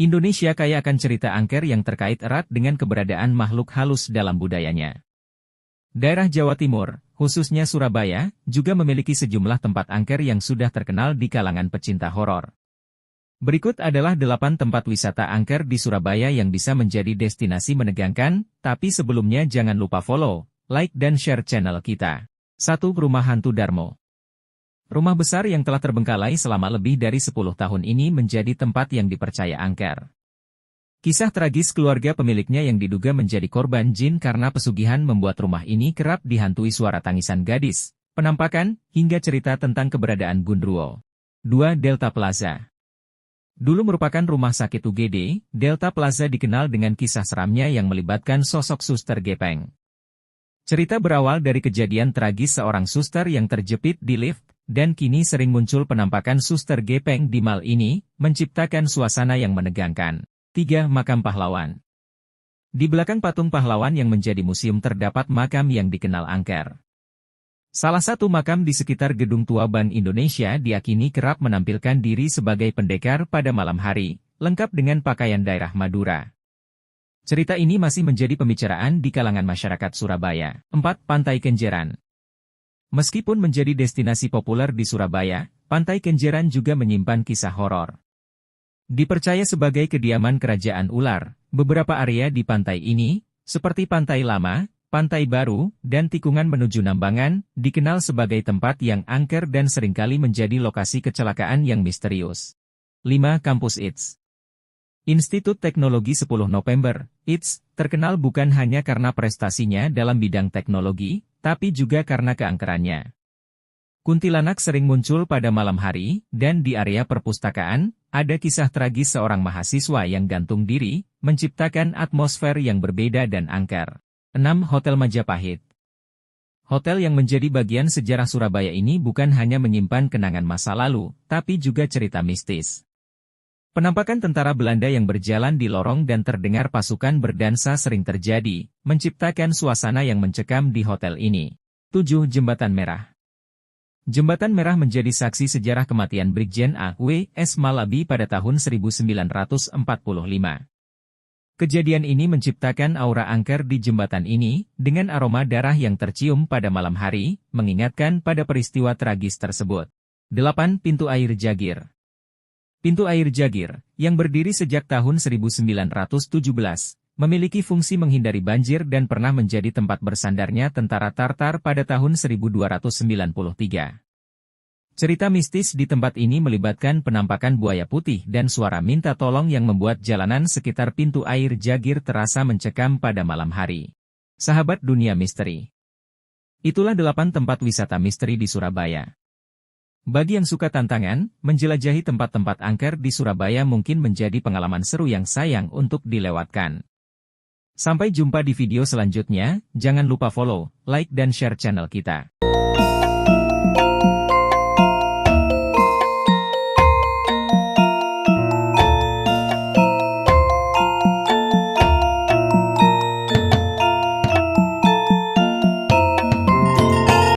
Indonesia kaya akan cerita angker yang terkait erat dengan keberadaan makhluk halus dalam budayanya. Daerah Jawa Timur, khususnya Surabaya, juga memiliki sejumlah tempat angker yang sudah terkenal di kalangan pecinta horor. Berikut adalah 8 tempat wisata angker di Surabaya yang bisa menjadi destinasi menegangkan, tapi sebelumnya jangan lupa follow, like dan share channel kita. 1. Rumah Hantu Darmo. Rumah besar yang telah terbengkalai selama lebih dari 10 tahun ini menjadi tempat yang dipercaya angker. Kisah tragis keluarga pemiliknya yang diduga menjadi korban jin karena pesugihan membuat rumah ini kerap dihantui suara tangisan gadis, penampakan, hingga cerita tentang keberadaan Gundruwo. 2. Delta Plaza. Dulu merupakan rumah sakit UGD, Delta Plaza dikenal dengan kisah seramnya yang melibatkan sosok suster gepeng. Cerita berawal dari kejadian tragis seorang suster yang terjepit di lift, dan kini sering muncul penampakan suster gepeng di mal ini, menciptakan suasana yang menegangkan. 3. Makam Pahlawan. Di belakang patung pahlawan yang menjadi museum terdapat makam yang dikenal angker. Salah satu makam di sekitar Gedung Tua Bank Indonesia diakini kerap menampilkan diri sebagai pendekar pada malam hari, lengkap dengan pakaian daerah Madura. Cerita ini masih menjadi pembicaraan di kalangan masyarakat Surabaya. 4. Pantai Kenjeran. Meskipun menjadi destinasi populer di Surabaya, Pantai Kenjeran juga menyimpan kisah horor. Dipercaya sebagai kediaman kerajaan ular, beberapa area di pantai ini, seperti Pantai Lama, Pantai Baru, dan tikungan menuju Nambangan, dikenal sebagai tempat yang angker dan seringkali menjadi lokasi kecelakaan yang misterius. 5. Kampus ITS. Institut Teknologi 10 November, ITS, terkenal bukan hanya karena prestasinya dalam bidang teknologi, tapi juga karena keangkerannya. Kuntilanak sering muncul pada malam hari, dan di area perpustakaan, ada kisah tragis seorang mahasiswa yang gantung diri, menciptakan atmosfer yang berbeda dan angker. 6. Hotel Majapahit. Hotel yang menjadi bagian sejarah Surabaya ini bukan hanya menyimpan kenangan masa lalu, tapi juga cerita mistis. Penampakan tentara Belanda yang berjalan di lorong dan terdengar pasukan berdansa sering terjadi, menciptakan suasana yang mencekam di hotel ini. 7. Jembatan Merah. Jembatan Merah menjadi saksi sejarah kematian Brigjen A.W.S. Malabi pada tahun 1945. Kejadian ini menciptakan aura angker di jembatan ini, dengan aroma darah yang tercium pada malam hari, mengingatkan pada peristiwa tragis tersebut. 8. Pintu Air Jagir. Pintu Air Jagir, yang berdiri sejak tahun 1917, memiliki fungsi menghindari banjir dan pernah menjadi tempat bersandarnya tentara Tartar pada tahun 1293. Cerita mistis di tempat ini melibatkan penampakan buaya putih dan suara minta tolong yang membuat jalanan sekitar Pintu Air Jagir terasa mencekam pada malam hari. Sahabat dunia misteri. Itulah 8 tempat wisata misteri di Surabaya. Bagi yang suka tantangan, menjelajahi tempat-tempat angker di Surabaya mungkin menjadi pengalaman seru yang sayang untuk dilewatkan. Sampai jumpa di video selanjutnya, jangan lupa follow, like dan share channel kita.